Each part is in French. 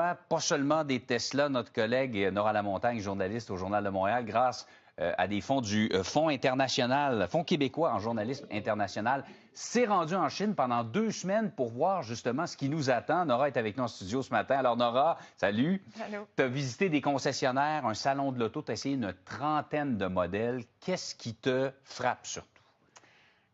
Chinois, pas seulement des Tesla. Notre collègue Nora Lamontagne, journaliste au Journal de Montréal, grâce à des fonds du Fonds international, Fonds québécois en journalisme international, s'est rendu en Chine pendant 2 semaines pour voir justement ce qui nous attend. Nora est avec nous en studio ce matin. Alors Nora, salut. Allô. Tu as visité des concessionnaires, un salon de l'auto, tu as essayé une trentaine de modèles. Qu'est-ce qui te frappe surtout?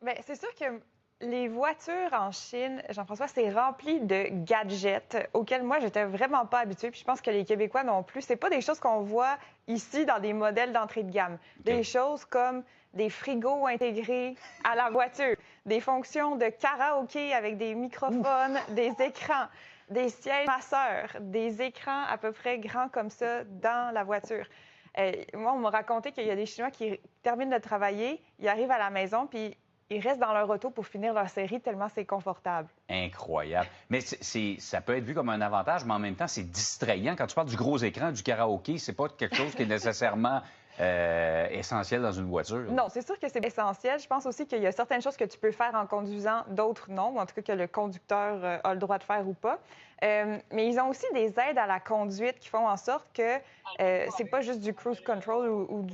Bien, c'est sûr que les voitures en Chine, Jean-François, c'est rempli de gadgets auxquels moi, j'étais vraiment pas habituée. Puis je pense que les Québécois non plus. C'est pas des choses qu'on voit ici dans des modèles d'entrée de gamme. Des choses comme des frigos intégrés à la voiture, des fonctions de karaoké avec des microphones, des écrans, des sièges masseurs, des écrans à peu près grands comme ça dans la voiture. Moi, on m'a raconté qu'il y a des Chinois qui terminent de travailler, ils arrivent à la maison, puis ils restent dans leur auto pour finir leur série tellement c'est confortable. Incroyable. Mais ça peut être vu comme un avantage, mais en même temps, c'est distrayant. Quand tu parles du gros écran, du karaoké, c'est pas quelque chose qui est nécessairement essentiel dans une voiture. Non, c'est sûr que c'est essentiel. Je pense aussi qu'il y a certaines choses que tu peux faire en conduisant, d'autres non, ou en tout cas que le conducteur a le droit de faire ou pas. Mais ils ont aussi des aides à la conduite qui font en sorte que c'est pas juste du cruise control ou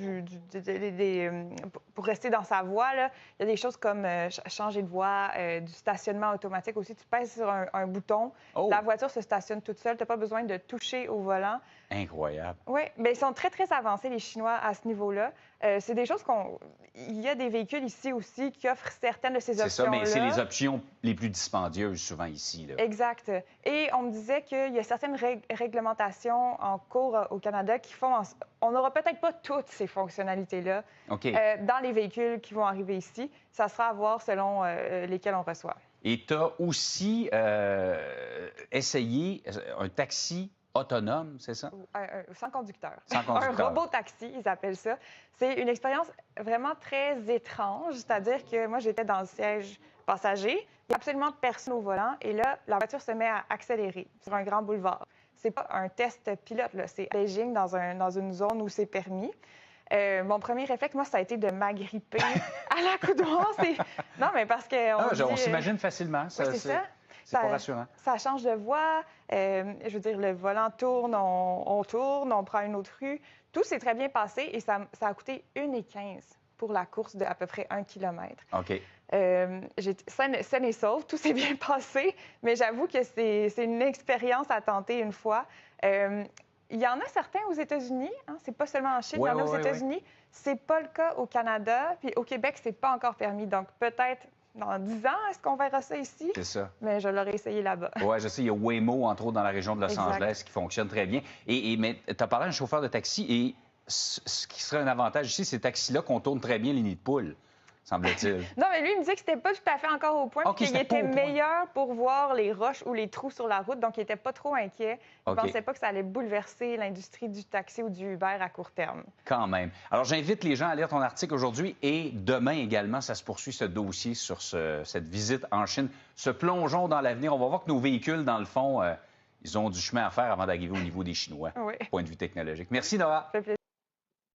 pour rester dans sa voie. Là. Il y a des choses comme changer de voie, du stationnement automatique aussi. Tu pèses sur un bouton, la voiture se stationne toute seule. Tu n'as pas besoin de toucher au volant. Incroyable. Oui, bien, ils sont très, très avancés, les Chinois, à ce niveau-là. C'est des choses qu'on... Il y a des véhicules ici aussi qui offrent certaines de ces options-là. C'est ça, mais c'est les options les plus dispendieuses souvent ici. Là. Exact. Et on me disait qu'il y a certaines réglementations en cours au Canada qui font... On n'aura peut-être pas toutes ces fonctionnalités-là dans les véhicules qui vont arriver ici. Ça sera à voir selon lesquels on reçoit. Et tu as aussi essayé un taxi autonome, c'est ça? Sans conducteur. Sans conducteur. Un robot-taxi, ils appellent ça. C'est une expérience vraiment très étrange, c'est-à-dire que moi, j'étais dans le siège passager, il n'y a absolument personne au volant, et là, la voiture se met à accélérer sur un grand boulevard. C'est pas un test pilote, là, c'est Beijing dans une zone où c'est permis. Mon premier réflexe, moi, ça a été de m'agripper à l'accoudoir. Non, mais parce que... on s'imagine facilement. Oui, c'est ça. C'est pas rassurant. Ça change de voie. Je veux dire, le volant tourne, on tourne, on prend une autre rue. Tout s'est très bien passé et ça a coûté 1,15 pour la course de à peu près 1 kilomètre. OK. Saine et sauve, tout s'est bien passé, mais j'avoue que c'est une expérience à tenter une fois. Il y en a certains aux États-Unis, hein, c'est pas seulement en Chine, il y en a aux États-Unis. C'est pas le cas au Canada, puis au Québec, c'est pas encore permis. Donc peut-être dans 10 ans, est-ce qu'on verra ça ici? C'est ça. Mais je l'aurais essayé là-bas. Oui, je sais, il y a Waymo, entre autres, dans la région de Los Angeles, qui fonctionne très bien. Mais tu as parlé d'un chauffeur de taxi, et ce qui serait un avantage ici, ces taxis-là contournent très bien les nids de poules, semble-t-il. Non, mais lui, il me disait que c'était pas tout à fait encore au point, qu'il était meilleur pour voir les roches ou les trous sur la route, donc il était pas trop inquiet. Il pensait pas que ça allait bouleverser l'industrie du taxi ou du Uber à court terme. Quand même. Alors, j'invite les gens à lire ton article aujourd'hui et demain également, ça se poursuit ce dossier sur cette visite en Chine. Se plongeons dans l'avenir. On va voir que nos véhicules, dans le fond, ils ont du chemin à faire avant d'arriver au niveau des Chinois, Oui. point de vue technologique. Merci, Nora. Ça fait plaisir.